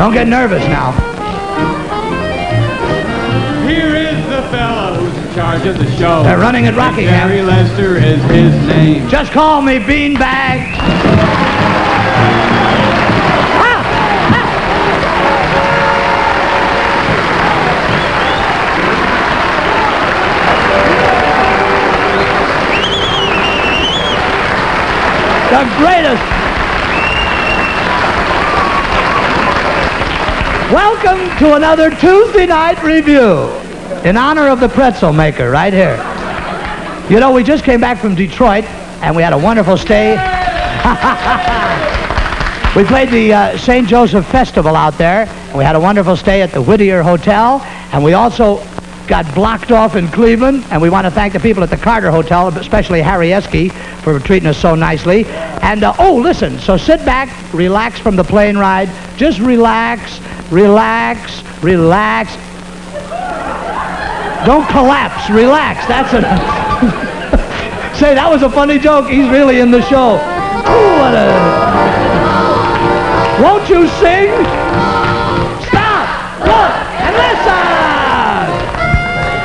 Don't get nervous now. Here is the fellow who's in charge of the show. They're running at Rockingham. Jerry Lester is his name. Just call me Beanbag. The greatest. Welcome to another Tuesday night review in honor of the pretzel maker right here. You know, we just came back from Detroit and we had a wonderful stay. We played the St. Joseph Festival out there and we had a wonderful stay at the Whittier Hotel, and we also got blocked off in Cleveland, and we want to thank the people at the Carter Hotel, especially Harry Esky, for treating us so nicely. And, oh, listen, so sit back, relax from the plane ride. Just relax, relax, relax. Don't collapse, relax. That's it. Say, that was a funny joke. He's really in the show. Ooh, what a... Won't you sing? Stop, look, and listen!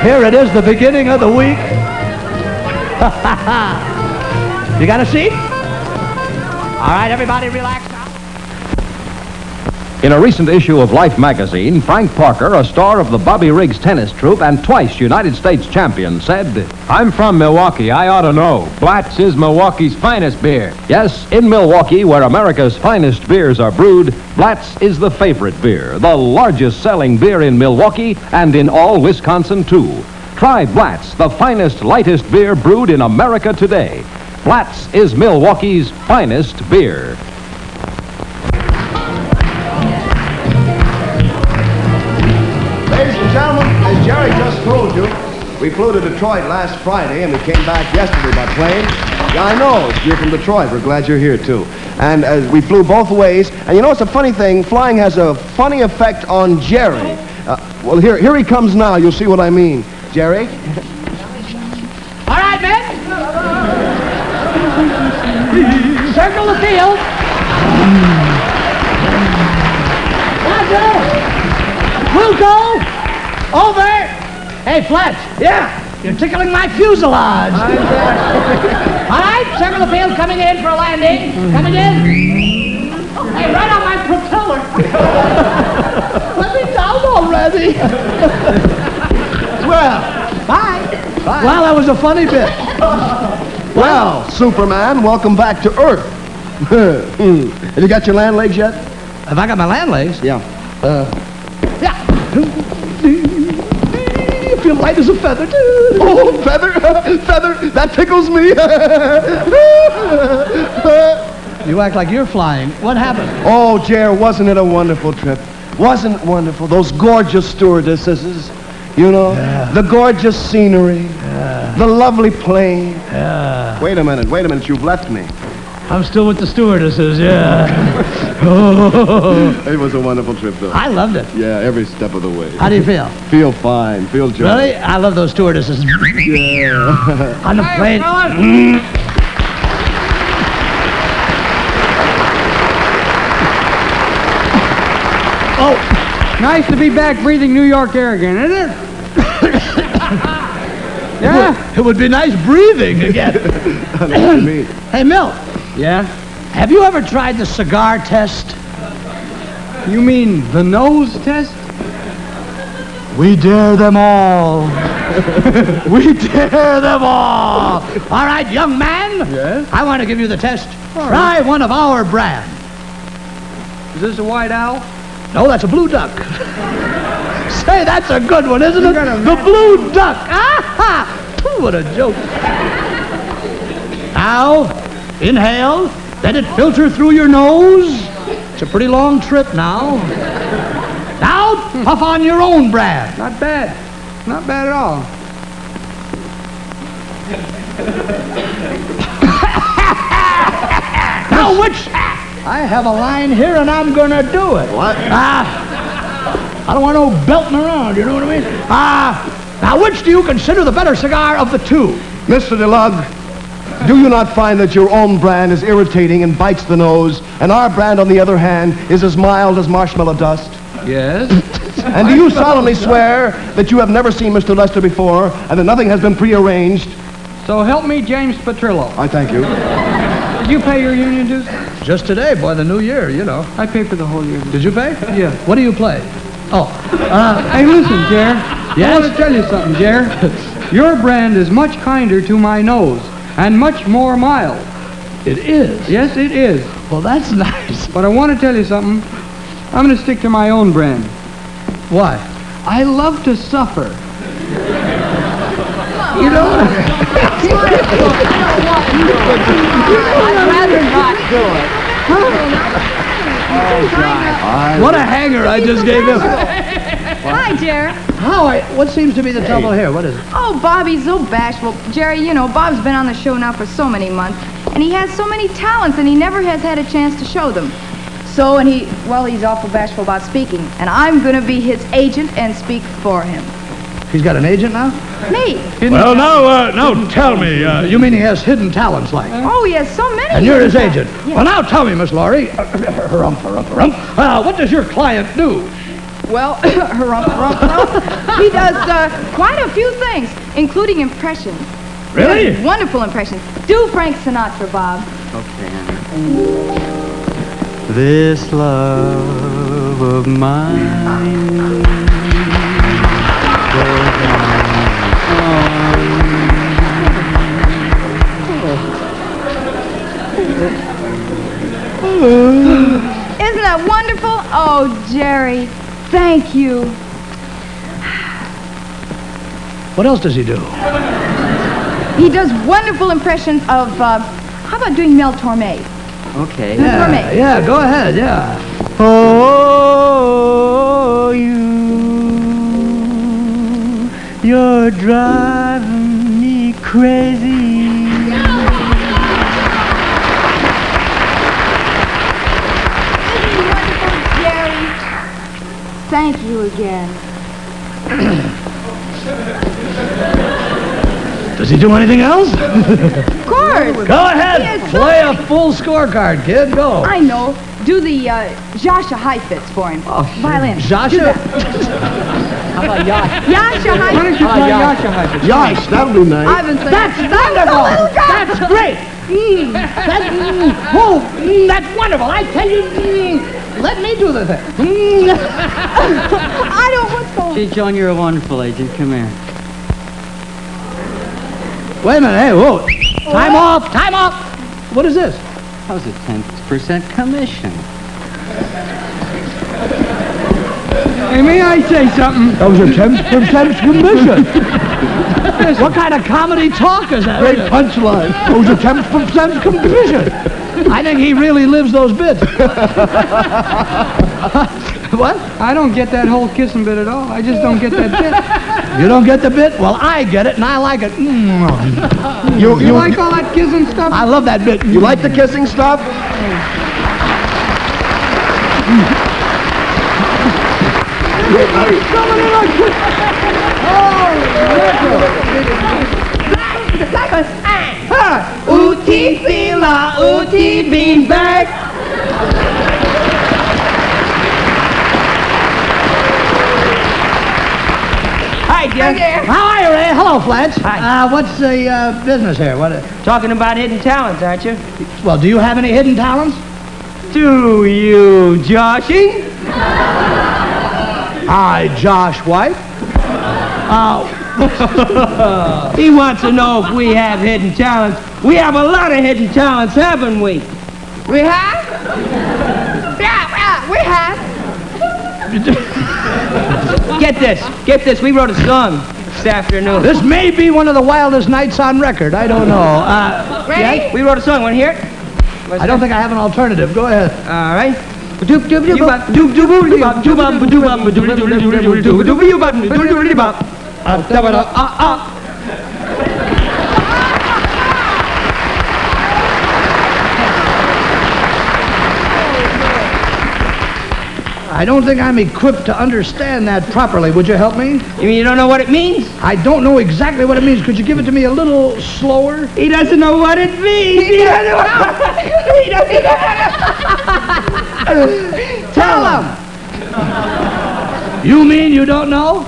Here it is, the beginning of the week. You got a seat? All right, everybody relax now. In a recent issue of Life magazine, Frank Parker, a star of the Bobby Riggs tennis troupe and twice United States champion, said, I'm from Milwaukee. I ought to know. Blatz is Milwaukee's finest beer. yes, in Milwaukee, where America's finest beers are brewed, Blatz is the favorite beer, the largest selling beer in Milwaukee and in all Wisconsin, too. Try Blatz, the finest, lightest beer brewed in America today. Blatz is Milwaukee's finest beer. Ladies and gentlemen, as Jerry just told you, we flew to Detroit last Friday and we came back yesterday by plane. Yeah, I know. You're from Detroit. We're glad you're here, too. And we flew both ways. And you know, it's a funny thing. Flying has a funny effect on Jerry. Well, here he comes now. You'll see what I mean. Jerry? All right, men. Circle the field. Roger. We'll go over. Hey, Fletch. Yeah. You're tickling my fuselage. All right, circle the field, coming in for a landing. Coming in. Hey, right on my propeller. Let me down already. Well, Bye. well, that was a funny bit. Well, Superman, welcome back to Earth. Have you got your land legs yet? Have I got my land legs? Yeah. Yeah. You feel light as a feather. Oh, feather, feather, that tickles me. You act like you're flying. What happened? Oh, Jer, wasn't it a wonderful trip? Wasn't it wonderful? Those gorgeous stewardesses, you know, the gorgeous scenery, the lovely plane. Yeah. Wait a minute, you've left me. I'm still with the stewardesses, yeah. Oh. It was a wonderful trip, though. I loved it. Yeah, every step of the way. How do you feel? Feel fine, feel joy. Really? I love those stewardesses. Yeah. On the plane. Oh, nice to be back breathing New York air again, isn't it? Yeah? It would be nice breathing again. I know what you mean. Hey, Milt, Yeah? have you ever tried the cigar test? You mean the nose test? We dare them all. We dare them all. All right, young man. Yes? I want to give you the test. Try one of our brand. Is this a white owl? No, that's a blue duck. Say, that's a good one, isn't it? got a The blue duck. Ah-ha! Ooh, what a joke. Now, inhale. Let it filter through your nose. It's a pretty long trip now. Now, puff on your own brand. Not bad. Not bad at all. Now, which... I have a line here, and I'm going to do it. What? I don't want no belting around, you know what I mean? Now, which do you consider the better cigar of the two? Mr. DeLug, do you not find that your own brand is irritating and bites the nose, and our brand, on the other hand, is as mild as marshmallow dust? Yes? And do you solemnly swear that you have never seen Mr. Lester before and that nothing has been prearranged? So help me, James Petrillo. I thank you. Did you pay your union dues? Just today, boy, the new year, you know. I paid for the whole year. Did you pay? Yeah. What do you play? Oh, Hey, listen, Jer. Yes? I want to tell you something, Jer. Your brand is much kinder to my nose and much more mild. it is. Yes, it is. Well, that's nice. But I want to tell you something. I'm going to stick to my own brand. Why? I love to suffer. You know what? I'd rather not do it. What a hanger I just gave him. Hi, Jerry. What seems to be the trouble here? What is it? Oh, Bobby's so bashful. Jerry, you know, Bob's been on the show now for so many months, and he has so many talents, and he never has had a chance to show them. So, he's awful bashful about speaking, and I'm going to be his agent and speak for him. He's got an agent now? Me. Well, now tell me. You mean he has hidden talents like? Oh, he has so many. And you're his hidden agent. talents. Yes. Well, now tell me, Miss Laurie. What does your client do? Well, he does quite a few things, including impressions. He Really? does wonderful impressions. Do Frank Sinatra, Bob. Okay, honey. This love of mine goes Isn't that wonderful? Oh, Jerry, thank you. What else does he do? He does wonderful impressions of, how about doing Mel Torme? Okay. Mel Torme. Yeah, go ahead, yeah. Oh, you're driving me crazy. Isn't he wonderful, Jerry? Thank you again. Does he do anything else? Of course. Go ahead. He is so Play a many- full scorecard, kid. Go. I know. Do the Jasha Heifetz for him. Oh, Violin. Jasha? Do that. How about Yash? Yasha Why don't Heifetz. you try Yasha Heifetz? Yes, that would be nice. I've been saying That's wonderful. That's great. That's wonderful. I tell you, let me do the thing. I don't what's going on. Gee, John, you're a wonderful agent. Come here. Wait a minute. Hey, whoa. Time off. Time off. What is this? That was a 10% commission. Hey, may I say something? That was a 10% commission. What kind of comedy talk is that? Great punchline. That was a 10% commission. I think he really lives those bits. What? I don't get that whole kissing bit at all. I just don't get that bit. You don't get the bit? Well, I get it, and I like it. You like all that kissing stuff? I love that bit. You like the kissing stuff? Ooty fila, ooty beanbag. Hi, Jeff. How are you, Ray? Hello, Fletch. Hi. What's the business here? Talking about hidden talents, aren't you? Well, do you have any hidden talents? Do you, Joshy? Hi, Josh White. He wants to know if we have hidden talents. We have a lot of hidden talents, haven't we? We have? Yeah, we have. Get this. We wrote a song this afternoon. This may be one of the wildest nights on record. I don't know. Ready? We wrote a song. Want to hear it? I don't think I have an alternative. Go ahead. All right. I don't think I'm equipped to understand that properly. Would you help me? You mean you don't know what it means? I don't know exactly what it means. Could you give it to me a little slower? He doesn't know what it means. He doesn't know. He doesn't know. Tell him. You mean you don't know?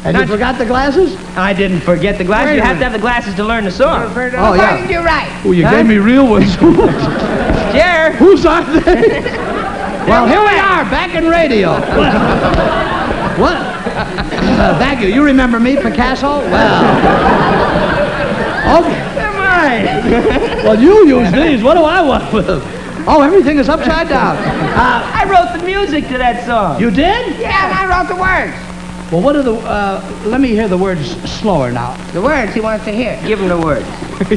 And you Not- forgot the glasses? I didn't forget the glasses. Wait You a have to minute. have the glasses to learn the song. Oh, yeah. You're right. Oh, you Huh? gave me real ones. Jer, Whose are they? Well, here we are, back in radio. What? Thank you. You remember me, Picasso? Well. Okay. am I? Well, you use these. What do I want with them? Oh, everything is upside down. I wrote the music to that song. You did? Yeah, and I wrote the words. Well, what are the... let me hear the words slower now. The words he wants to hear. Give him the words.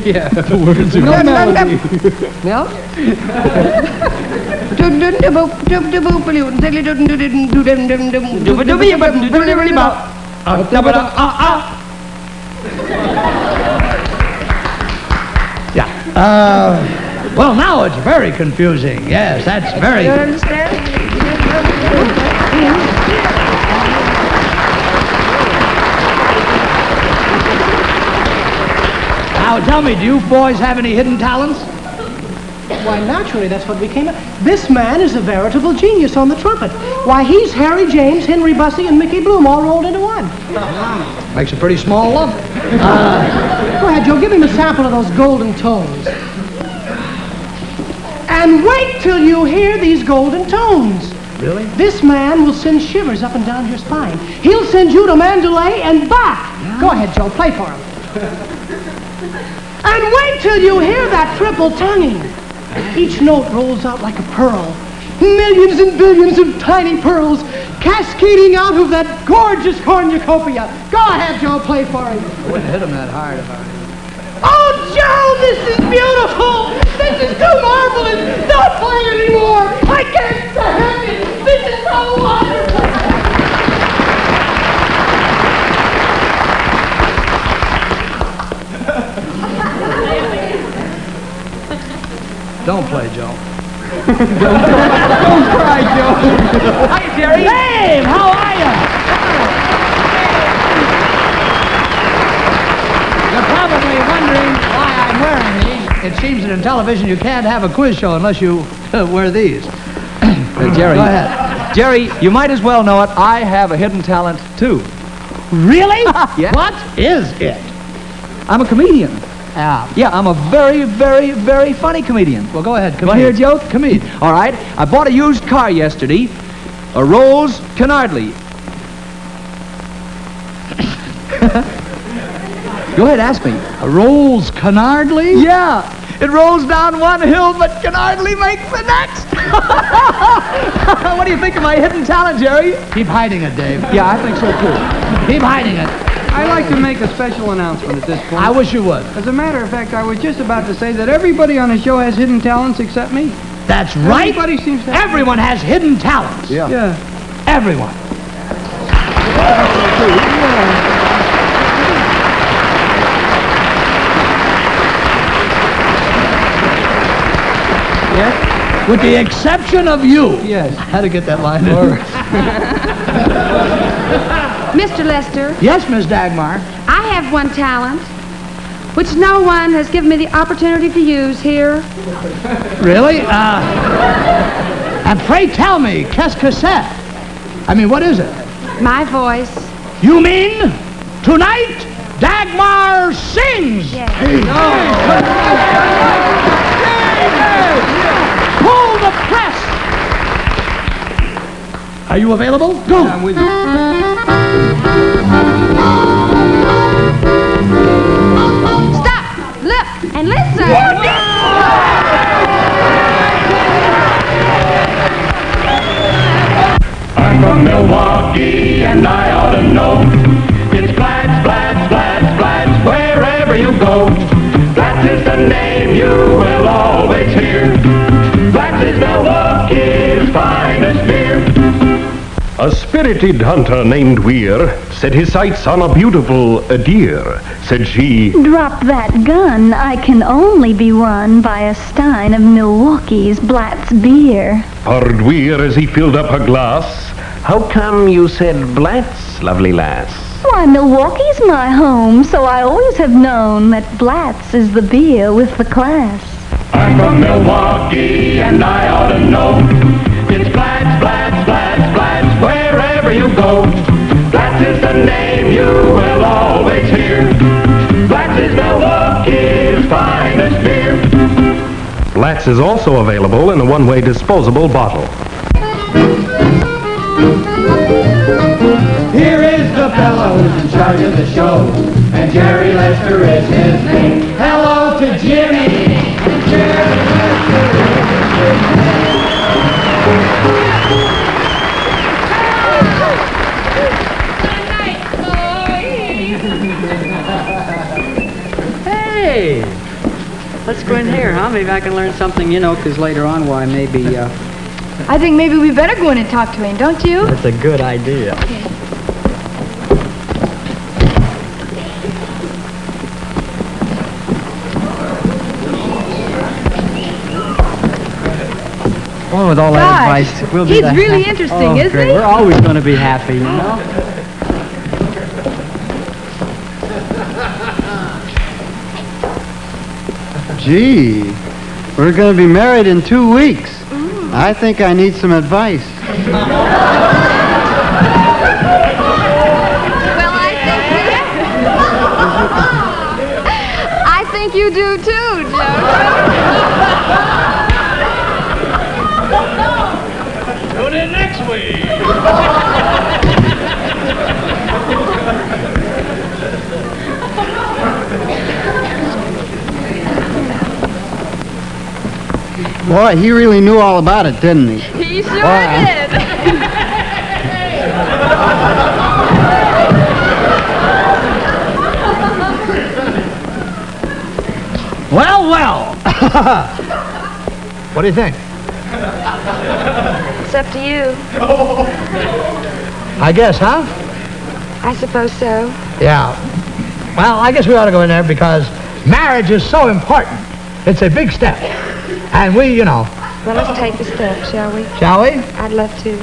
Yeah, the words are No melody. No? Yeah. Well, now it's very confusing. Yes, that's very... You understand? Now, tell me, do you boys have any hidden talents? Why, naturally, that's what we came at. This man is a veritable genius on the trumpet. Why, he's Harry James, Henry Bussey, and Mickey Bloom all rolled into one. Makes a pretty small lump. Go ahead, Joe, give him a sample of those golden tones. And wait till you hear these golden tones. Really? This man will send shivers up and down your spine. He'll send you to Mandalay and back. Go ahead, Joe, play for him. And wait till you hear that triple tonguing. Each note rolls out like a pearl. Millions and billions of tiny pearls cascading out of that gorgeous cornucopia. Go ahead, Joe, play for him. I wouldn't hit him that hard if I... Oh, Joe, this is beautiful. This is too marvelous. Don't play anymore. I can't stand it. This is so wonderful. Don't play, Joe. Don't cry, Joe. Hi, Jerry. Dave, how are you? You're probably wondering why I'm wearing these. It seems that in television you can't have a quiz show unless you wear these. Jerry. Go ahead. Jerry, you might as well know it. I have a hidden talent, too. Really? Yeah. What is it? I'm a comedian. Yeah. Yeah, I'm a very, very, very funny comedian. Well, go ahead. You want to hear a joke? Comedian. All right. I bought a used car yesterday, a Rolls Canardly. Go ahead, ask me. A Rolls Canardly? Yeah. It rolls down one hill, but Canardly makes the next. What do you think of my hidden talent, Jerry? Keep hiding it, Dave. Yeah, I think so, too. Keep hiding it. I'd like to make a special announcement at this point. I wish you would. As a matter of fact, I was just about to say that everybody on the show has hidden talents except me. That's right. Everybody seems to have... Everyone has hidden talents. Yeah. Yeah. Everyone. Yes? With the exception of you. Yes. I had to get that line in. Mr. Lester, Yes, Miss Dagmar. I have one talent, which no one has given me the opportunity to use here. Really? And pray tell me, qu'est-ce que c'est? I mean, what is it? My voice. You mean tonight Dagmar sings? Yes. Pull the press. Are you available? Go. I'm with you. Stop, look, and listen. I'm from Milwaukee and I ought to know. It's Flats, Flats, Flats, Flats, wherever you go. Flats is the name you will always hear. Flats is Milwaukee's finest beer. A spirited hunter named Weir set his sights on a beautiful deer. Said she, Drop that gun. I can only be won by a stein of Milwaukee's Blatz beer. purred Weir as he filled up her glass. How come you said Blatz, lovely lass? Why, Milwaukee's my home, so I always have known that Blatz is the beer with the class. I'm from Milwaukee and I ought to know. It's Flats, Flats, Flats, Flats, wherever wherever you go. Blatz is the name you will always hear. Blatz is Milwaukee's finest beer. Blatz is also available in a one-way disposable bottle. Here is the fellow who's in charge of the show, and Jerry Lester is his name. Hello to Jimmy. Jerry Lester is his name. Hey! Let's go in here, huh? Maybe I can learn something, because later on, why, maybe, I think maybe we better go in and talk to him, don't you? That's a good idea. Well, with all that Gosh, advice, we'll be he's the really interesting, isn't great. he? We're always going to be happy, Gee, we're going to be married in 2 weeks. I think I need some advice. Well, I think you do too, Joe. Tune in next week. Boy, he really knew all about it, didn't he? He sure Boy, did. Well, well. What do you think? It's up to you. I guess, huh? I suppose so. Yeah. Well, I guess we ought to go in there because marriage is so important. It's a big step. And we, Well, let's take the step, shall we? Shall we? I'd love to.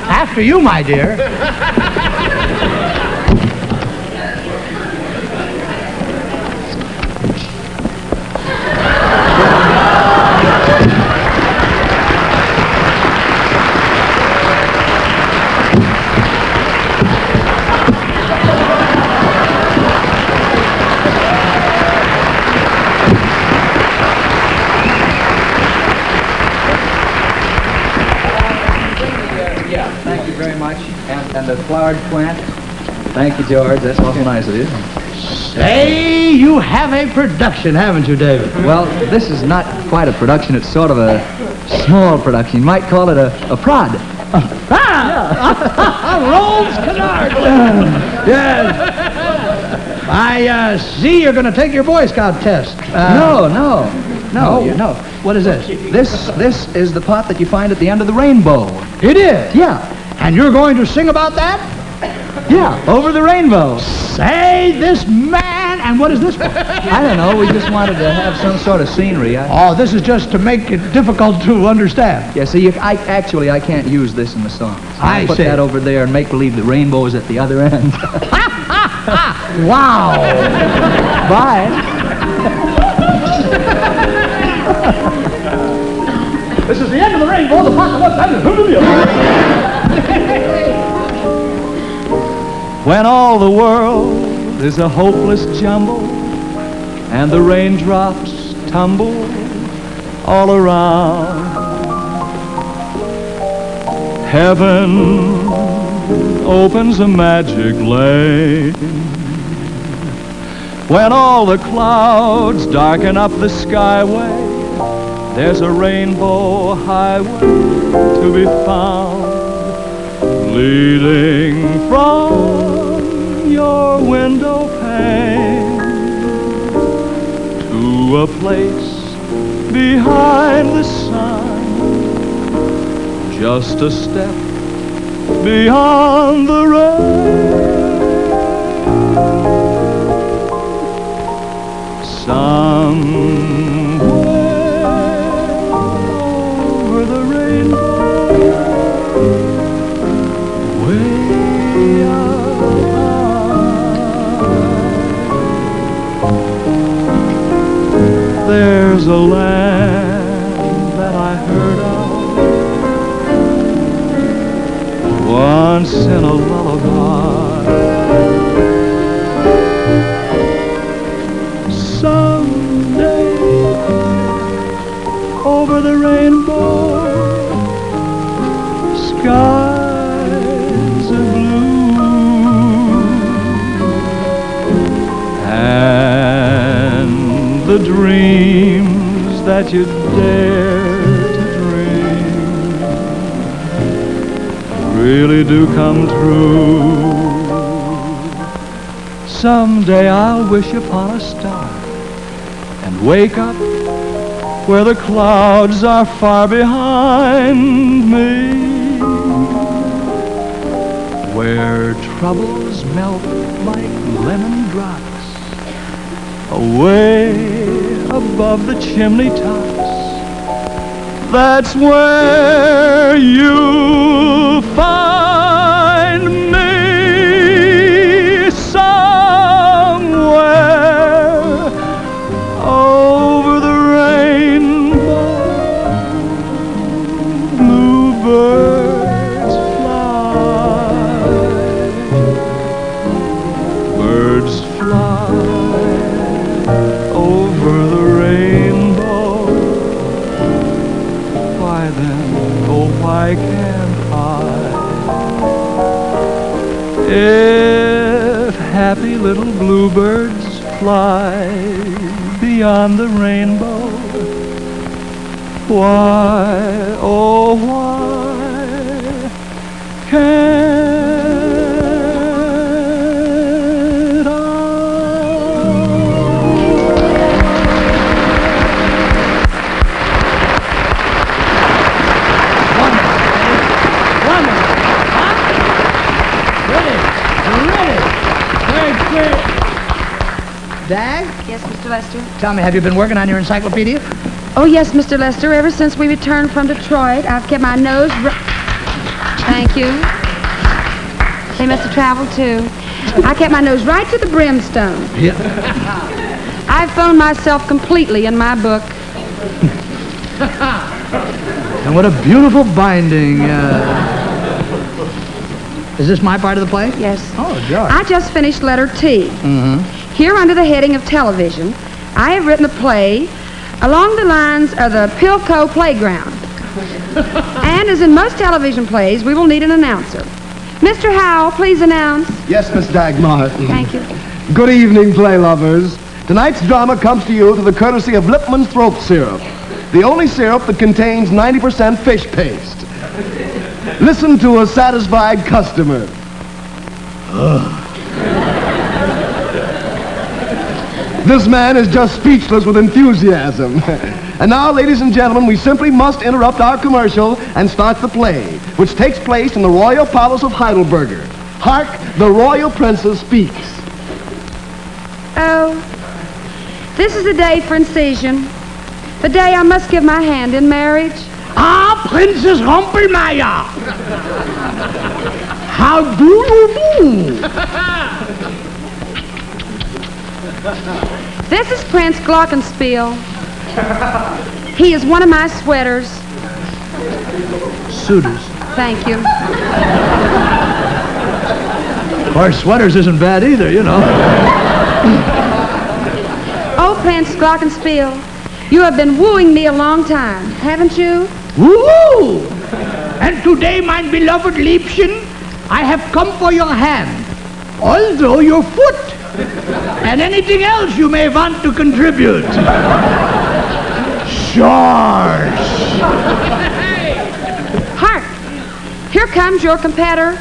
After you, my dear. Thank you very much. And the flowered plant. Thank you, George. That's awful nice of you. Say, you have a production, haven't you, David? Well, this is not quite a production. It's sort of a small production. You might call it a prod. Rolls Canard. Yes. I see you're going to take your Boy Scout test. No. What is this? This is the pot that you find at the end of the rainbow. It is? Yeah. And you're going to sing about that? Yeah, over the rainbow. Say, this man, and what is this for? I don't know. We just wanted to have some sort of scenery. Oh, this is just to make it difficult to understand. Yeah, see, I can't use this in the song. So I put see. that over there and make believe the rainbow is at the other end. Wow. Bye. This is the end of the rainbow, the apocalypse, When all the world is a hopeless jumble and the raindrops tumble all around, heaven opens a magic lane. When all the clouds darken up the skyway, there's a rainbow highway to be found, leading from your window pane to a place behind the sun, just a step beyond the rain. Somewhere over the rainbow, way up high, there's a land that I heard of once in a lullaby. Someday, over the rainbow, skies are blue, and the dreams that you dare to dream really do come true. Someday I'll wish upon a star and wake up where the clouds are far behind me, where troubles melt like lemon drops away above the chimney tops. That's where you'll find me, somewhere over the rainbow. Bluebirds fly, birds fly over the rainbow. Why then, oh why can't I? If happy little bluebirds fly beyond the rainbow, why, oh why can't Dag? Yes, Mr. Lester? Tell me, have you been working on your encyclopedia? Oh, yes, Mr. Lester. Ever since we returned from Detroit, I've kept my nose... Thank you. They must have traveled, too. I kept my nose right to the brimstone. Yeah. I've phoned myself completely in my book. And what a beautiful binding. Is this my part of the play? Yes. Oh, George. I just finished letter T. Mm-hmm. Here, under the heading of television, I have written a play along the lines of the Pilco Playground. And as in most television plays, we will need an announcer. Mr. Howell, please announce. Yes, Miss Dagmar. Thank you. Good evening, play lovers. Tonight's drama comes to you through the courtesy of Lipman's Throat Syrup, the only syrup that contains 90% fish paste. Listen to a satisfied customer. This man is just speechless with enthusiasm. And now, ladies and gentlemen, we simply must interrupt our commercial and start the play, which takes place in the Royal Palace of Heidelberger. Hark, the Royal Princess speaks. Oh, this is the day for incision. The day I must give my hand in marriage. Ah, Princess Rumpelmeier! How do you do? This is Prince Glockenspiel. He is one of my sweaters. Suitors. Thank you. Of course, sweaters isn't bad either, you know. Oh, Prince Glockenspiel, you have been wooing me a long time, haven't you? Woo! And today, my beloved Liebchen, I have come for your hand, also your foot, and anything else you may want to contribute. George! Hark! Here comes your competitor.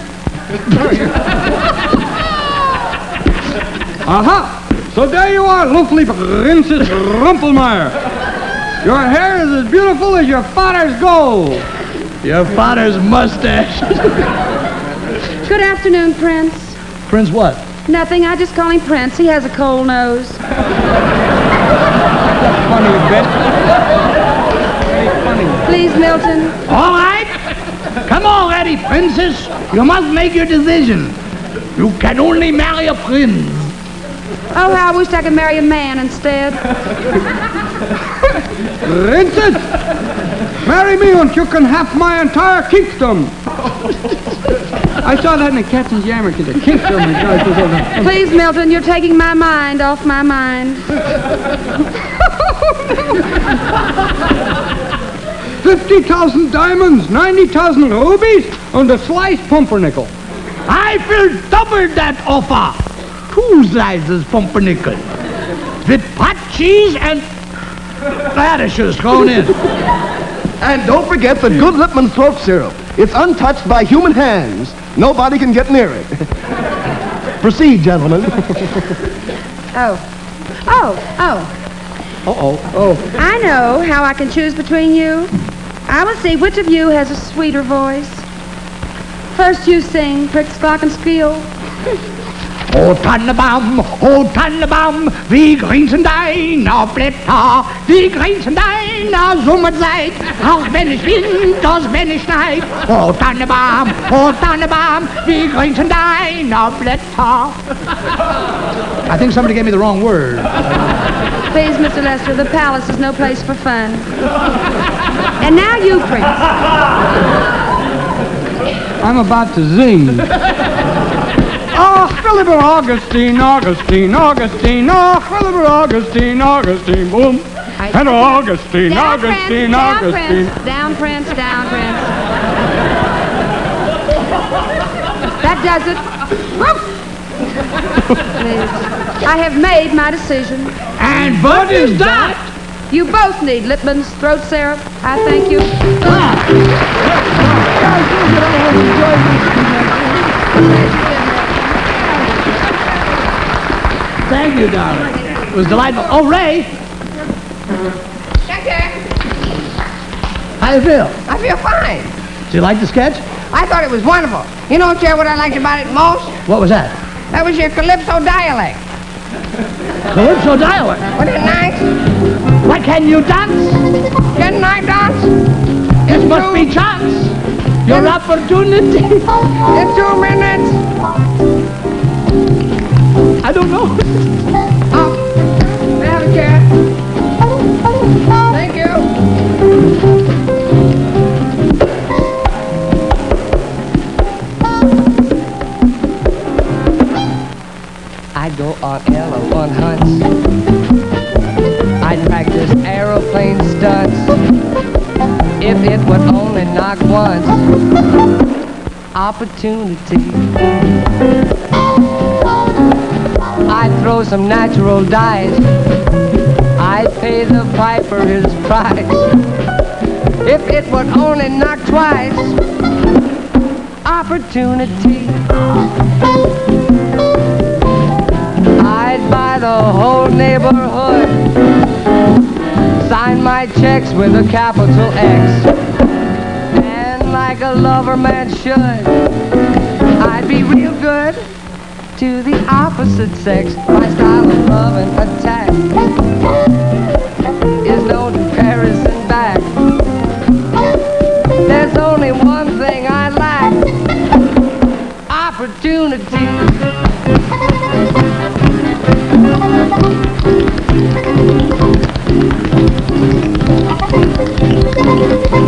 Aha! So there you are, lovely Princess Rumpelmeier. Your hair is as beautiful as your father's gold. Your father's mustache. Good afternoon, Prince. Prince what? Nothing, I just call him Prince. He has a cold nose. Funny bit. Very funny. Please, Milton. All right. Come on, Eddie, Princess. You must make your decision. You can only marry a prince. Oh, how I wished I could marry a man instead. Princess, marry me and you can have my entire kingdom. I saw that in the Captain's Yammer to the kinks of my God. Please, Milton, you're taking my mind off my mind. 50,000 diamonds, 90,000 rubies, and a sliced pumpernickel. I will double that offer. 2 slices pumpernickel. With pot cheese and radishes thrown in. And don't forget the good Lipman throat syrup. It's untouched by human hands. Nobody can get near it. Proceed, gentlemen. Oh. I know how I can choose between you. I will see which of you has a sweeter voice. First you sing Pricks Glockenspiel. O Tannenbaum, wie grünzen deine Blätter, wie grünzen deine Sommerzeit, auch wenn es windet, auch wenn es schneit. O Tannenbaum, wie grünzen deine Blätter. I think somebody gave me the wrong word. Please, Mr. Lester, the palace is no place for fun. And now you, Prince. I'm about to zing. Oh, Philipper Augustine, Augustine, Augustine, oh, Philipper Augustine, Augustine, boom. And Augustine, Down, Augustine, Prince, Augustine. Down, Prince, down, Prince. That does it. Please. I have made my decision. And what is that? You both need Lipman's throat syrup. I thank you. Thank you, darling. It was delightful. Oh, Ray. How do you feel? I feel fine. Do you like the sketch? I thought it was wonderful. You know, Chair, what I liked about it most? What was that? That was your Calypso dialect. Calypso dialect. Wasn't it nice? Why can you dance? Can I dance? It must be chance. Your opportunity. In 2 minutes. I don't know. Oh, may I have a chair? Thank you. I'd go on L1 hunts. I'd practice aeroplane stunts. If it would only knock once. Opportunity. I'd throw some natural dice. I'd pay the piper his price. If it would only knock twice. Opportunity. I'd buy the whole neighborhood. Sign my checks with a capital X. And like a lover man should, I'd be real good to the opposite sex. My style of love and attack is no comparison back. There's only one thing I lack. Opportunity.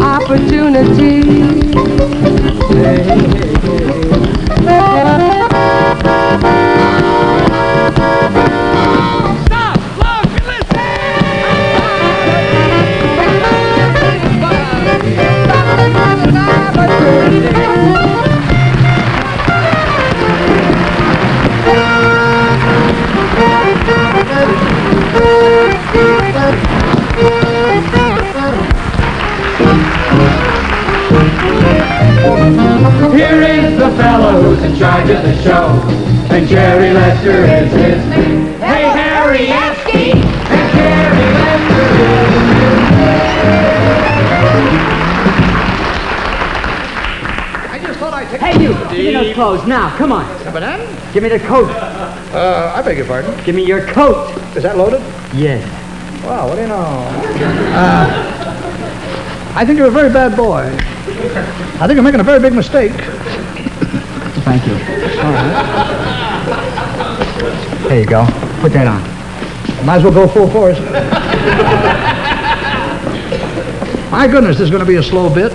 Opportunity. Stop! Look! Here is the fellow who's in charge of the show, and Jerry Lester is his name. Hey, Harry Epstein, and Jerry Lester is his I just thought I'd take... Hey, you! Give me those clothes now. Come on. Give me the coat. I beg your pardon? Give me your coat. Is that loaded? Yes. Wow, what do you know? I think you're a very bad boy. I think you're making a very big mistake. Thank you. All right. There you go. Put that on. Might as well go full force. My goodness, this is going to be a slow bit.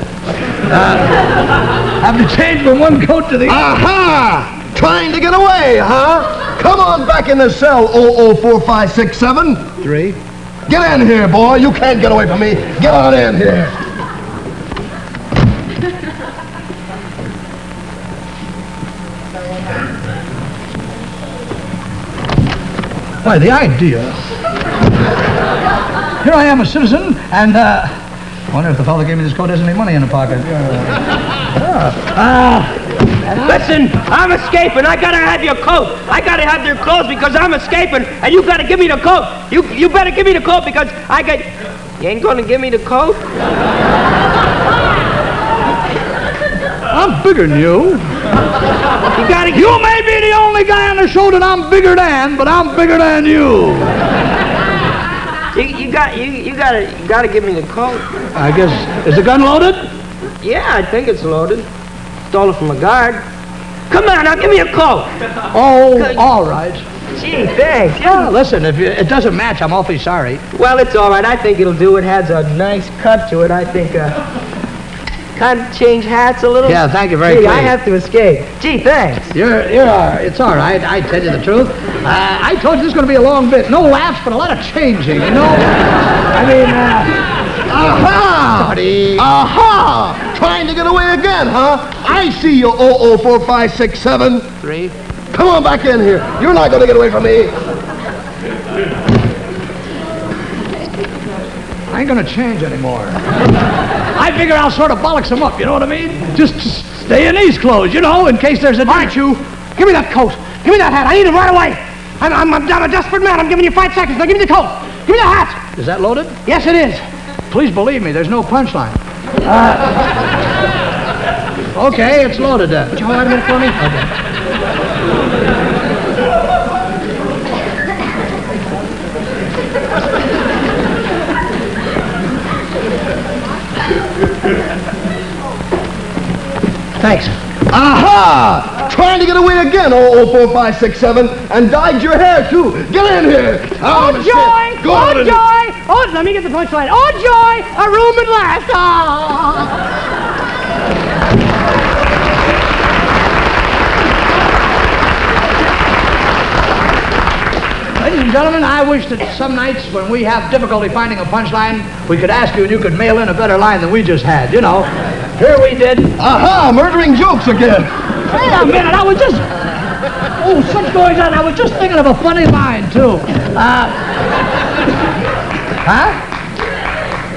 Have to change from one coat to the other. Aha! Trying to get away, huh? Come on back in the cell, 004567. 3. Get in here, boy. You can't get away from me. Get on in here. Why, the idea. Here I am, a citizen, and, I wonder if the fellow who gave me this coat has any money in the pocket. Listen, I'm escaping. I gotta have your coat. I gotta have your clothes because I'm escaping, and you gotta give me the coat. You better give me the coat because I got... You ain't gonna give me the coat? I'm bigger than you. You may be the only guy on the show that I'm bigger than, but I'm bigger than you. You gotta give me the coat. I guess, is the gun loaded? Yeah, I think it's loaded. Stole it from a guard. Come on, now give me a coat. Oh, all right. Gee, thanks. Yeah, listen, if it doesn't match, I'm awfully sorry. Well, it's all right. I think it'll do. It has a nice cut to it. I think, can't change hats a little? Yeah, thank you very much. I have to escape. Gee, thanks. It's all right. I tell you the truth. I told you this is going to be a long bit. No laughs, but a lot of changing, you know? I mean, aha! Buddy. Aha! Trying to get away again, huh? I see you, 004567. 3. Come on back in here. You're not going to get away from me. I ain't going to change anymore. I figure I'll sort of bollocks them up, you know what I mean? Just stay in these clothes, you know, in case there's a... All right, you. Give me that coat. Give me that hat. I need it right away. I'm a desperate man. I'm giving you 5 seconds. Now give me the coat. Give me the hat. Is that loaded? Yes, it is. Please believe me, there's no punchline. Okay, it's loaded then. Would you hold on a minute for me? Okay. Thanks. Aha! Trying to get away again, 004567, and dyed your hair, too. Get in here. Oh, Mr. joy! Go Oh, on in. joy! Oh, let me get the punchline. Oh, joy! A room at last. Ladies and gentlemen, I wish that some nights when we have difficulty finding a punchline, we could ask you and you could mail in a better line than we just had, you know. Here we did. Aha! Murdering jokes again. Wait a minute, I was just... Oh, such going on. I was just thinking of a funny line, too.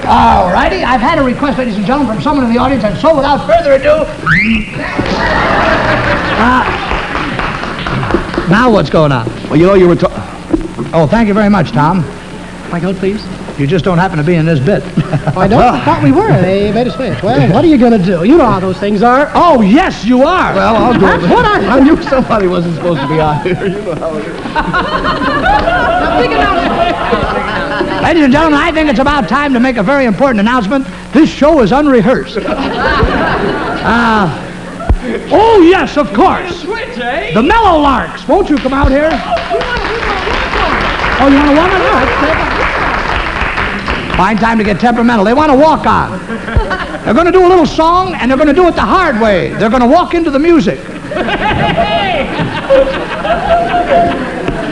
All righty. I've had a request, ladies and gentlemen, from someone in the audience, and so without further ado... now what's going on? Well, you know, you were talking... Oh, thank you very much, Tom. My coat, please. You just don't happen to be in this bit. I don't. I thought we were. They made us switch. Well, what are you going to do? You know how those things are. Oh, yes, you are. Well, I'll do That's it. what I knew somebody wasn't supposed to be out here. You know how it is. Ladies and gentlemen, I think it's about time to make a very important announcement. This show is unrehearsed. Oh, yes, of course. Switch, eh? The Mellow Larks. Won't you come out here? Oh, you want to warm it up? Fine time to get temperamental. They want to walk on. They're going to do a little song, and they're going to do it the hard way. They're going to walk into the music.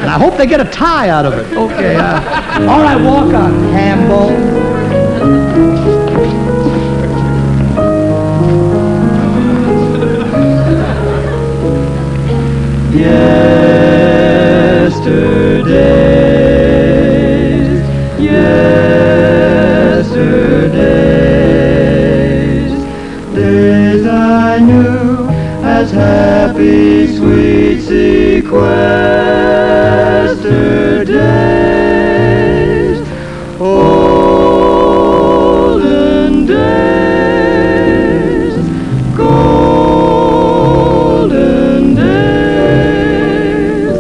And I hope they get a tie out of it. Okay, all right, walk on, Campbell. Yesterdays, days I knew as happy, sweet sequester days, olden days, golden days,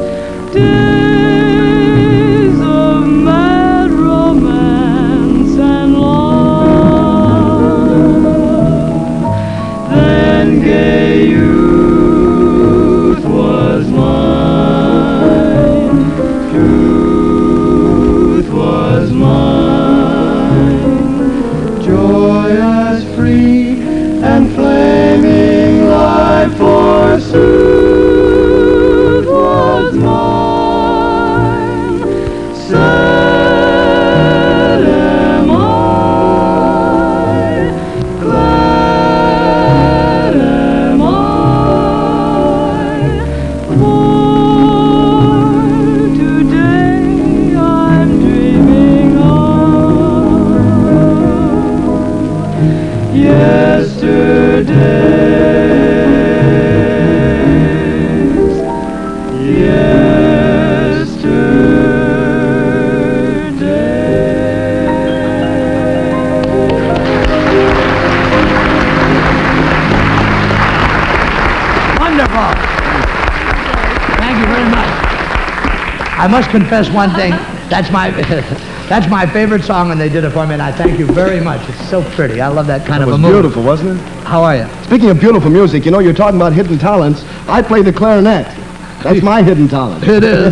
days of mad romance and love. Then gay youth was mine. Wonderful. Thank you very much. I must confess one thing. That's my that's my favorite song, and they did it for me, and I thank you very much. It's so pretty. I love that kind of a was movie. beautiful, wasn't it? How are you? Speaking of beautiful music, you know, you're talking about hidden talents. I play the clarinet. That's my hidden talent. It is.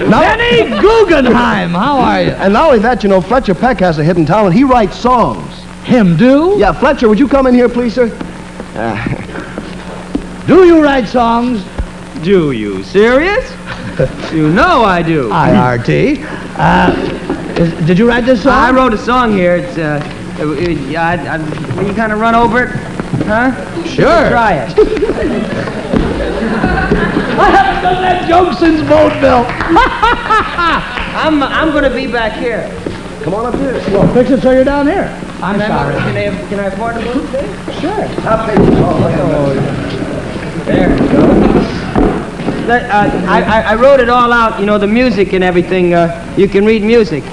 Benny Guggenheim, how are you? And not only that, you know, Fletcher Peck has a hidden talent. He writes songs. Him do? Yeah, Fletcher, would you come in here, please, sir? Do you write songs? Do you? Serious? You know I do. IRT. Did you write this song? I wrote a song here. It's, will you kind of run over it? Huh? Sure. Try it. I haven't done that joke since vaudeville. I'm going to be back here. Come on up here. Well, fix it so you're down here. I'm sorry. Can I afford to move this? Sure. I'll pay you. There we go. I wrote it all out, you know, the music and everything. You can read music.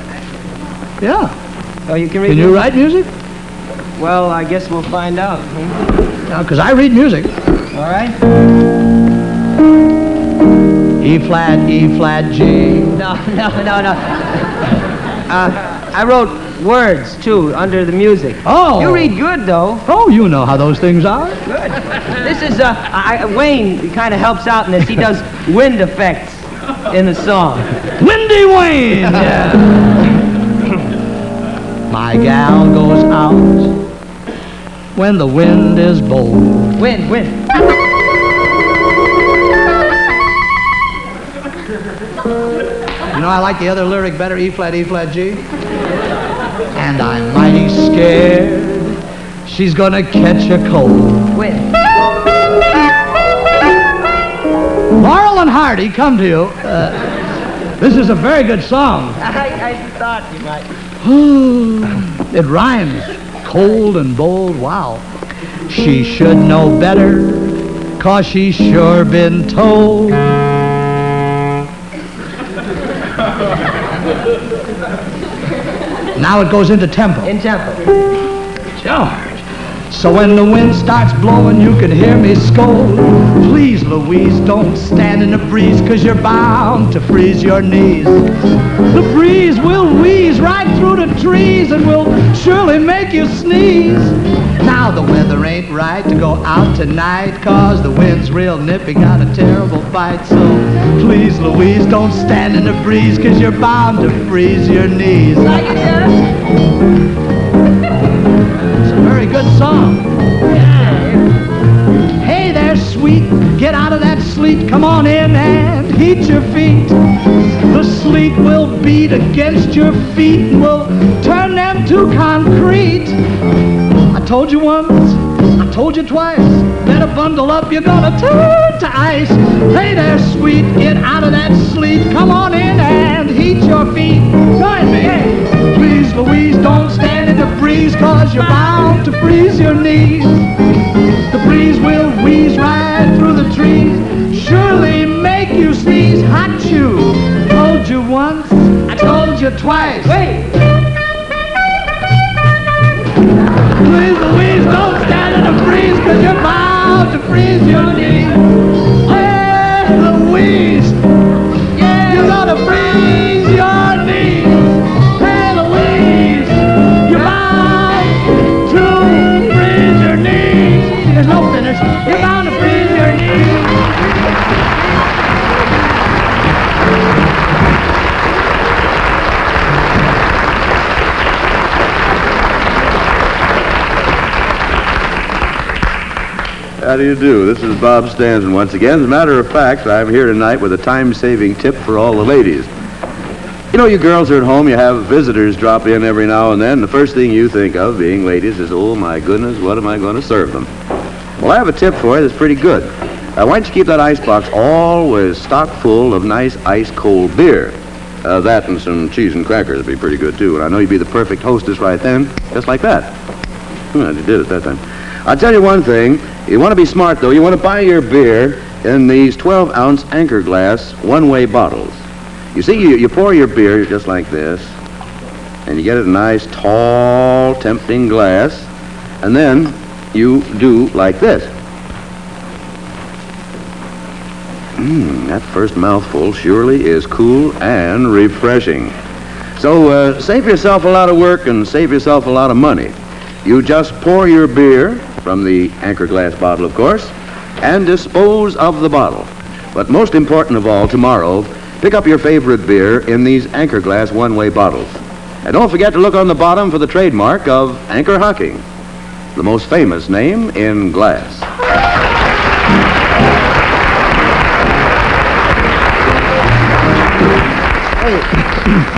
Yeah. Oh, you can read Can you write music? Well, I guess we'll find out. No, because I read music. All right. E flat, G. No. I wrote words, too, under the music. Oh. You read good, though. Oh, you know how those things are. Good. This is, Wayne kind of helps out in this. He does wind effects in the song. Windy Wayne! Yeah. My gal goes out when the wind is bold. Wind. You know, I like the other lyric better, E flat, G. And I'm mighty scared she's gonna catch a cold. Wind. Laurel and Hardy, come to you. This is a very good song. I thought you might. It rhymes. Cold and bold, wow. She should know better, 'cause she's sure been told. Now it goes into tempo. In tempo. George. So when the wind starts blowing, you can hear me scold. Please, Louise, don't stand in the breeze, 'cause you're bound to freeze your knees. The breeze will wheeze right through the trees and will surely make you sneeze. Now the weather ain't right to go out tonight, 'cause the wind's real nippy, got a terrible bite. So please, Louise, don't stand in the breeze, 'cause you're bound to freeze your knees. It's a very good song. Hey there, sweet, get out of that sleet. Come on in and heat your feet. The sleet will beat against your feet and will turn them to concrete. I told you once, I told you twice, better bundle up, you're gonna turn to ice. Hey there, sweet, get out of that sleet. Come on in and heat your feet. Join me. Please, Louise, don't stand in the breeze, 'cause you're bound to freeze your knees. The breeze will wheeze right through the trees, surely make you sneeze. Hot-chew. Told you once, I told you twice. Wait. Please, Louise, don't stand in the breeze, 'cause you're bound to freeze your knees. Hey, Louise, you're gonna freeze your knees. Hey, Louise, you're bound to freeze your knees. There's no finish. You're bound to freeze your knees. How do you do? This is Bob Stanton once again. As a matter of fact, I'm here tonight with a time-saving tip for all the ladies. You know, you girls are at home, you have visitors drop in every now and then. The first thing you think of, being ladies, is, oh my goodness, what am I going to serve them? Well, I have a tip for you that's pretty good. Why don't you keep that icebox always stocked full of nice ice-cold beer? That and some cheese and crackers would be pretty good, too. And I know you'd be the perfect hostess right then, just like that. Well, you did it that time. I'll tell you one thing. You want to be smart, though. You want to buy your beer in these 12-ounce Anchor glass one-way bottles. You see, you pour your beer just like this, and you get it in a nice, tall, tempting glass, and then you do like this. That first mouthful surely is cool and refreshing. So save yourself a lot of work and save yourself a lot of money. You just pour your beer, from the Anchor glass bottle, of course, and dispose of the bottle. But most important of all, tomorrow, pick up your favorite beer in these Anchor glass one-way bottles. And don't forget to look on the bottom for the trademark of Anchor Hocking, the most famous name in glass.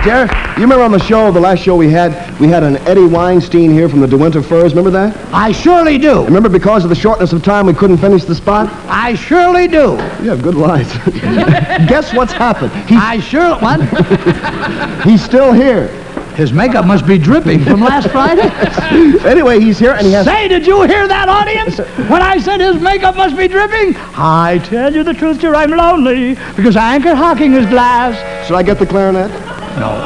Jerry, you remember on the show, the last show we had an Eddie Weinstein here from the De Winter Furs. Remember that? I surely do. Remember because of the shortness of time we couldn't finish the spot? I surely do. You have good lines. Guess what's happened? What? He's still here. His makeup must be dripping from last Friday. Anyway, he's here and he has... Say, did you hear that, audience? When I said his makeup must be dripping? I tell you the truth, dear, I'm lonely because Anchor Hocking is glass. Should I get the clarinet? No.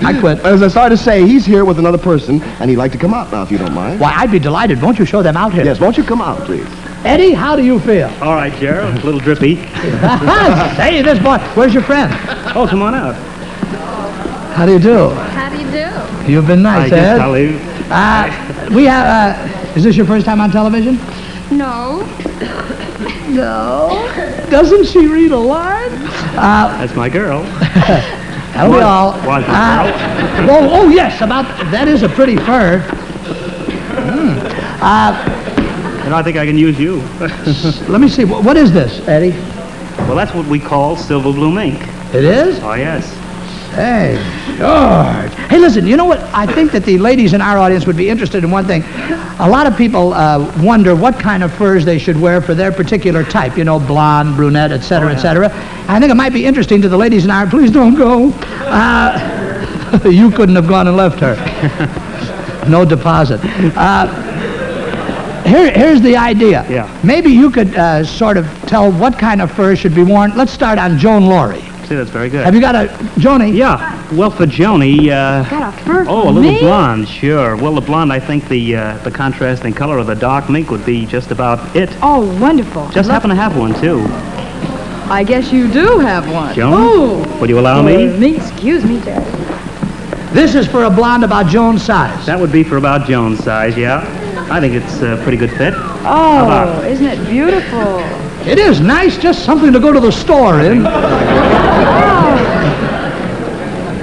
I quit. As I started to say, he's here with another person, and he'd like to come out now, if you don't mind. Why, I'd be delighted. Won't you show them out here? Yes, won't you come out, please? Eddie, how do you feel? All right, Gerald. A little drippy. Hey, this boy. Where's your friend? Oh, come on out. How do you do? How do you do? You've been nice, I Ed. guess I'll leave. We have, is this your first time on television? No. No. Doesn't she read a line? That's my girl. That'll be all. Was Oh, yes, that is a pretty fur. And I think I can use you. Let me see. What is this, Eddie? Well, that's what we call Silver Bloom ink. It is? Oh, yes. Hey, George. Hey, listen, you know what? I think that the ladies in our audience would be interested in one thing. A lot of people wonder what kind of furs they should wear for their particular type. You know, blonde, brunette, et cetera, et cetera. I think it might be interesting to the ladies in our... Please don't go. You couldn't have gone and left her. No deposit. Here's the idea. Yeah. Maybe you could sort of tell what kind of fur should be worn. Let's start on Joan Laurie. See, that's very good. Have you got a Joni? Yeah. Well, for Joni, Got a fur oh, for a little me? blonde, sure. Well, the blonde, I think the contrasting color of the dark mink would be just about it. Oh, wonderful. Just happen to have one, too. I guess you do have one. Joan? Oh. Would you allow me? Excuse me, Daddy. This is for a blonde about Joan's size. That would be for about Joan's size, yeah. I think it's a pretty good fit. Oh, isn't it beautiful? It is nice, just something to go to the store in.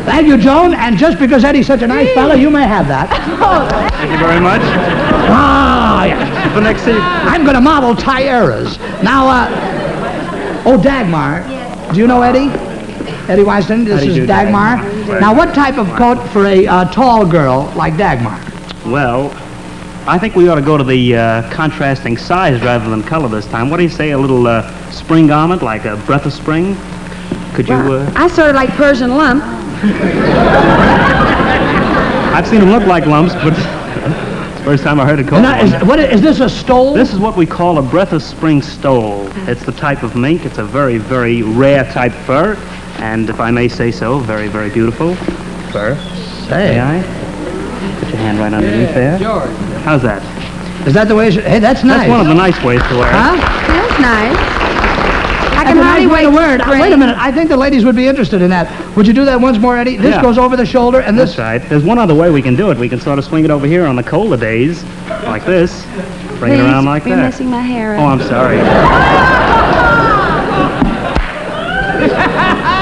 Thank you, Joan. And just because Eddie's such a nice fella, you may have that. Thank you very much. Ah, yeah. For next season. I'm going to model Tieras. Now, Dagmar. Do you know Eddie? Eddie Weinstein, this is Dagmar. Now, what type of coat for a tall girl like Dagmar? Well, I think we ought to go to the contrasting size rather than color this time. What do you say, a little spring garment, like a breath of spring? Could you... I sort of like Persian lump. I've seen them look like lumps, but it's the first time I heard it called Is this a stole? This is what we call a breath of spring stole. It's the type of mink. It's a very, very rare type fur. And if I may say so, very, very beautiful fur. Say. May I? Put your hand right underneath there. George. How's that? Is that the way? Hey, that's nice. That's one of the nice ways to wear it. Huh? Feels nice. I That's can a hardly nice way wait to wear it. for Wait a spring. minute. I think the ladies would be interested in that. Would you do that once more, Eddie? This Yeah. goes over the shoulder, and this... That's right. There's one other way we can do it. We can sort of swing it over here on the colder days, like this. Bring it around like You're that. messing my hair Oh, up. I'm sorry.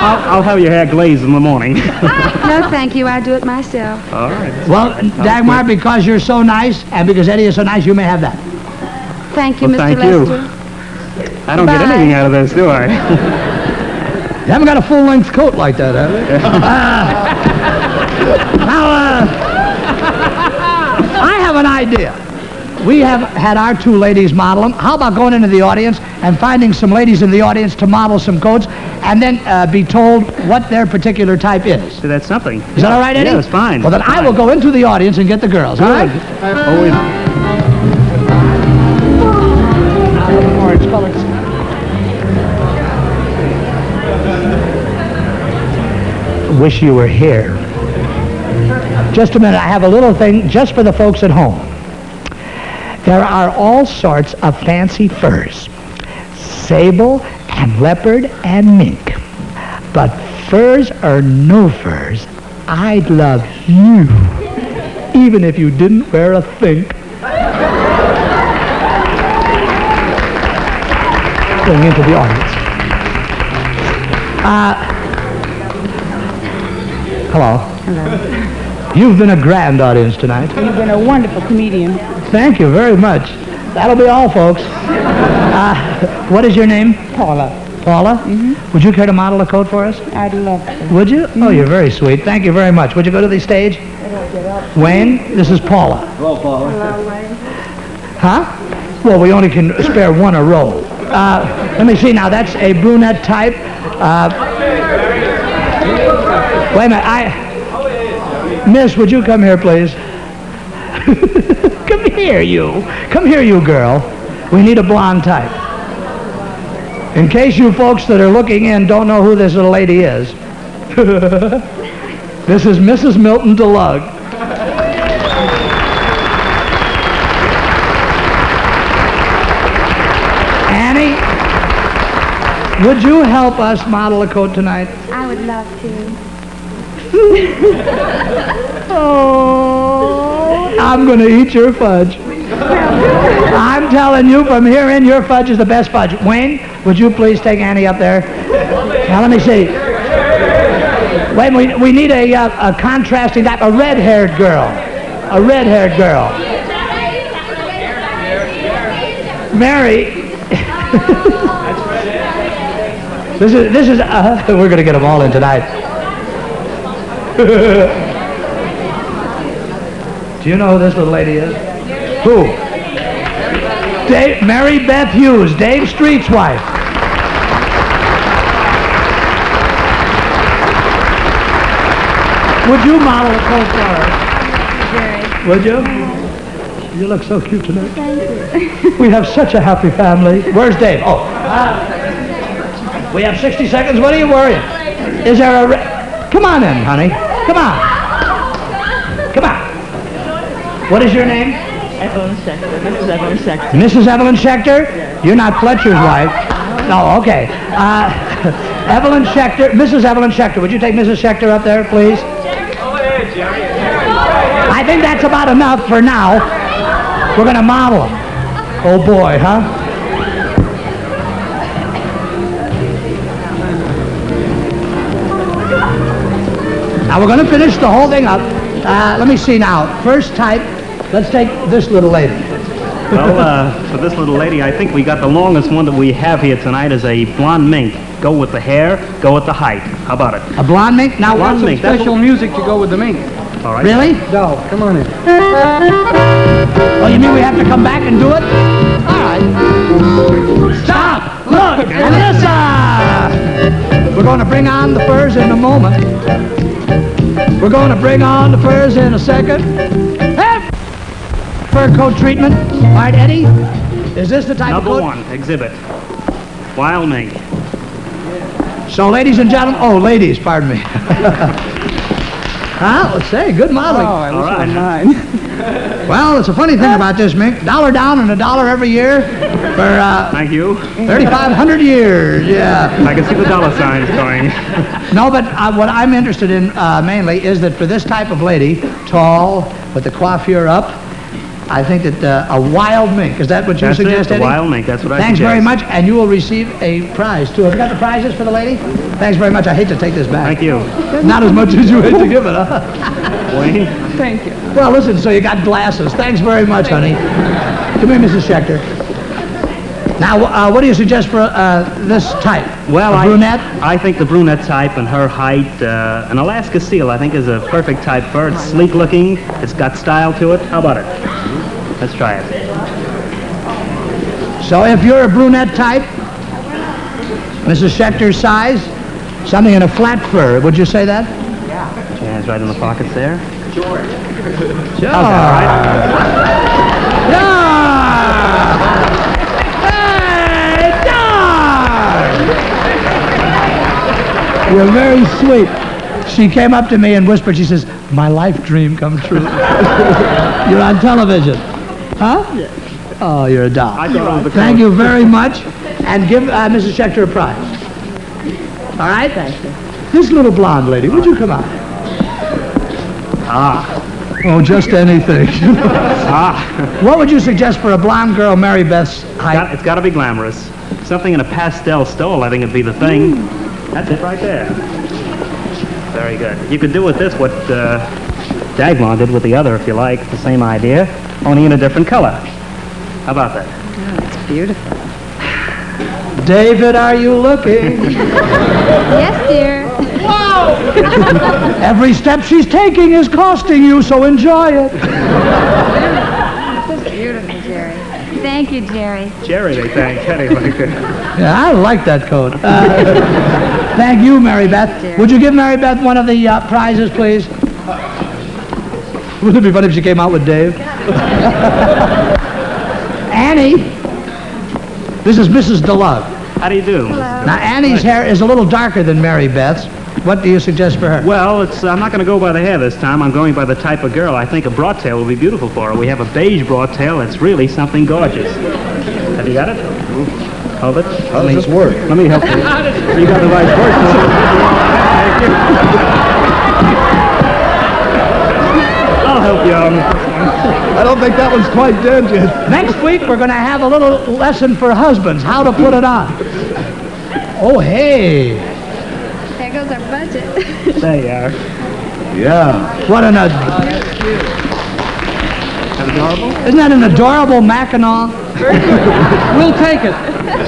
I'll have your hair glazed in the morning. No, thank you. I do it myself. All right. Well, Dagmar, because you're so nice, and because Eddie is so nice, you may have that. Thank you, Well, Mr. thank you. Lester. I don't get Bye. anything out of this, do I? You haven't got a full-length coat like that, have you? I have an idea. We have had our two ladies model them. How about going into the audience and finding some ladies in the audience to model some coats, and then be told what their particular type is? So that's something. Is that all right, Eddie? Yeah, that's fine. Well, then I will go into the audience and get the girls, all right? Always. Orange colors. Wish you were here. Just a minute, I have a little thing just for the folks at home. There are all sorts of fancy furs. Sable and leopard and mink. But furs or no furs, I'd love you, even if you didn't wear a thing. Going into the audience. Hello. Hello. You've been a grand audience tonight. You've been a wonderful comedian. Thank you very much. That'll be all, folks. What is your name? Paula. Paula? Mm-hmm. Would you care to model a coat for us? I'd love to. Would you? Oh, you're very sweet. Thank you very much. Would you go to the stage? Wayne, this is Paula. Hello, Paula. Hello, Wayne. Huh? Well, we only can spare one a row. Let me see now. That's a brunette type. Wait a minute. Miss, would you come here, please? Come here, you. Come here, you girl. We need a blonde type. In case you folks that are looking in don't know who this little lady is, this is Mrs. Milton DeLugg. Annie, would you help us model a coat tonight? I would love to. Oh, I'm going to eat your fudge. I'm telling you, from here in, your fudge is the best fudge. Wayne, would you please take Annie up there? Now, let me see. Wait, we need a contrasting type, a red-haired girl. A red-haired girl. Mary. This is, we're going to get them all in tonight. Do you know who this little lady is? Who? Mary Beth Hughes, Dave Street's wife. Would you model a coat for her? Would you? You look so cute tonight. Thank you. We have such a happy family. Where's Dave? Oh. We have 60 seconds. What are you worrying? Is there a... Come on in, honey. Come on. Come on. What is your name? Evelyn Schechter. Mrs. Evelyn Schechter. Mrs. Evelyn Schechter? You're not Fletcher's wife. No, okay. Evelyn Schechter. Mrs. Evelyn Schechter. Would you take Mrs. Schechter up there, please? I think that's about enough for now. We're going to model them. Oh, boy, huh? Now, we're going to finish the whole thing up. Let me see now. First type, let's take this little lady. Well, for this little lady, I think we got the longest one that we have here tonight is a blonde mink. Go with the hair, go with the height. How about it? A blonde mink? Now, blonde Some mink. special music to go with the mink. All right. Really? No, come on in. Oh, you mean we have to come back and do it? All right. Stop! Look! And listen! We're going to bring on the furs in a moment. We're going to bring on the furs in a second. Hey! Fur coat treatment. All right, Eddie? Is this the type Number of coat? one, exhibit. Wild mink. So, ladies and gentlemen... Oh, ladies, pardon me. Huh? Let's say, good modeling. Oh, I wish All right. it were mine. Well, it's a funny thing about this mink. $1 down and $1 every year for Thank you. 3,500 years. Yeah. I can see the dollar signs going. No, but what I'm interested in mainly is that for this type of lady, tall, with the coiffure up, I think that a wild mink. Is that what you That's suggest, it, Eddie? the wild mink. That's what I Thanks suggest. very much, and you will receive a prize, too. Have you got the prizes for the lady? Thanks very much. I hate to take this back. Thank you. Not as much as you hate to give it, huh? Wayne? Thank you. Well, listen, so you got glasses. Thanks very much, honey. Come here, Mrs. Schechter. Now, what do you suggest for this type? Well, a brunette? I think the brunette type and her height, an Alaska seal, I think is a perfect type for her. It's sleek looking. It's got style to it. How about it? Let's try it. So if you're a brunette type, Mrs. Schechter's size, something in a flat fur, would you say that? Yeah. Hands right in the pockets there. Sure. How's that, Hey, George! You're very sweet. She came up to me and whispered, she says, my life dream come true. You're on television. Huh? Oh, you're a doll. I thought it was the Thank you very much. and give Mrs. Schechter a prize. All right? Thank you. This little blonde lady, would you come out? Oh, just anything. What would you suggest for a blonde girl, Mary Beth's height? It's got to be glamorous. Something in a pastel stole, I think, would be the thing. That's it right there. Very good. You could do with this what Daglon did with the other, if you like. The same idea, only in a different color. How about that? Oh, it's beautiful. David, are you looking? Yes, dear. Wow! Every step she's taking is costing you, so enjoy it. It's beautiful, Jerry. Thank you, Jerry. Jerry, they thank. Anyway. Yeah, I like that coat. Thank you, Mary Beth. Would you give Mary Beth one of the prizes, please? Wouldn't it be funny if she came out with Dave? Annie, this is Mrs. DeLove. How do you do? Hello. Now, Annie's hair is a little darker than Mary Beth's. What do you suggest for her? Well, I'm not going to go by the hair this time. I'm going by the type of girl. I think a broad tail will be beautiful for her. We have a beige broad tail that's really something gorgeous. Have you got it? Hold it. How does this work? Let me help you. You got the right voice. I'll help you on this one. I don't think that one's quite dead yet. Next week, we're going to have a little lesson for husbands, how to put it on. Oh, hey. There goes our budget. There you are. Yeah. What an... Adorable? Isn't that an adorable Mackinac? We'll take it.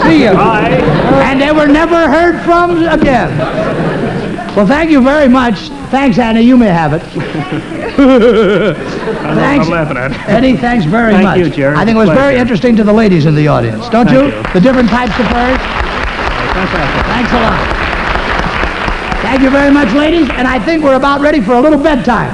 See ya. Bye. And they were never heard from again. Well, thank you very much. Thanks, Annie. You may have it. Thanks. I'm laughing at it. Eddie, thanks very much. Thank you, Jerry. I think it was very Pleasure. interesting to the ladies in the audience, don't Thank you? you. The different types of birds. Fantastic. Thanks a lot. Thank you very much, ladies. And I think we're about ready for a little bedtime.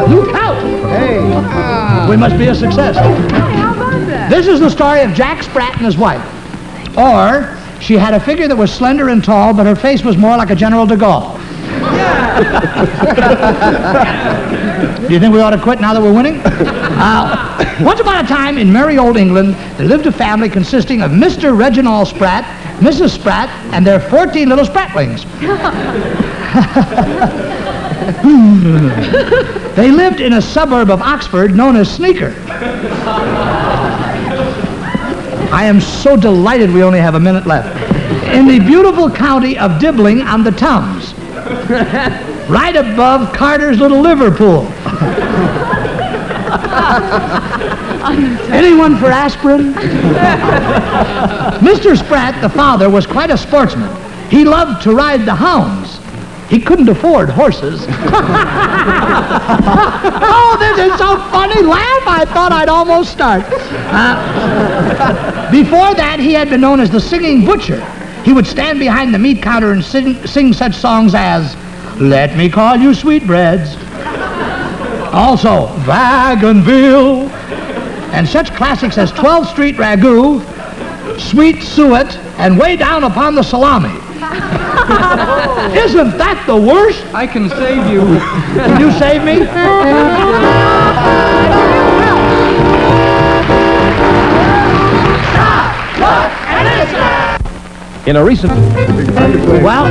New couch. Hey. We must be a success. How about that? This is the story of Jack Sprat and his wife. Or, she had a figure that was slender and tall, but her face was more like a General de Gaulle. Do you think we ought to quit now that we're winning? Once upon a time in merry old England, there lived a family consisting of Mr. Reginald Sprat, Mrs. Sprat, and their 14 little spratlings. They lived in a suburb of Oxford known as Sneaker. I am so delighted we only have a minute left. In the beautiful county of Dibbling on the Thames, right above Carter's little Liverpool. Anyone for aspirin? Mr. Sprat, the father, was quite a sportsman. He loved to ride the hounds. He couldn't afford horses. Oh, this is so funny. Laugh. I thought I'd almost start. Before that, he had been known as the Singing Butcher. He would stand behind the meat counter and sing such songs as, "Let me call you sweetbreads." Also, "Wagonville." And such classics as 12th Street Ragout, "Sweet Suet," and "Way Down Upon the Salami." Isn't that the worst? I can save you. Can you save me? In a recent... Well,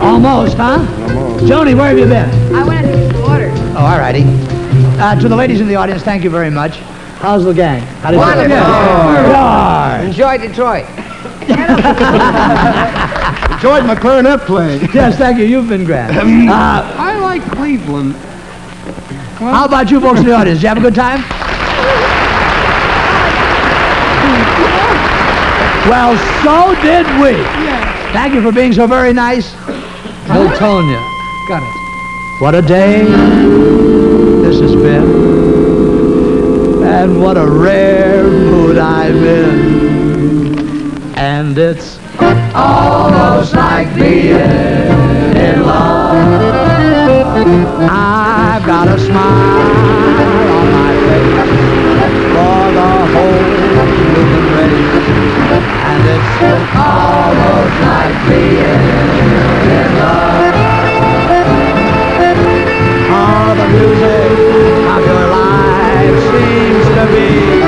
almost, huh? Joni, where have you been? I went to the water. Oh, all righty. To the ladies in the audience, thank you very much. How's the gang? How did Wonderful. Good. Enjoy Detroit. Enjoyed my clarinet playing. Yes, thank you. You've been grand. I like Cleveland. How about you folks in the audience? Did you have a good time? Well, so did we. Thank you for being so very nice. Miltonia. Got it. What a day this has been. And what a rare mood I'm in. And it's almost like being in love. I've got a smile on my face for the whole human race. And it's almost like being in love. seems to be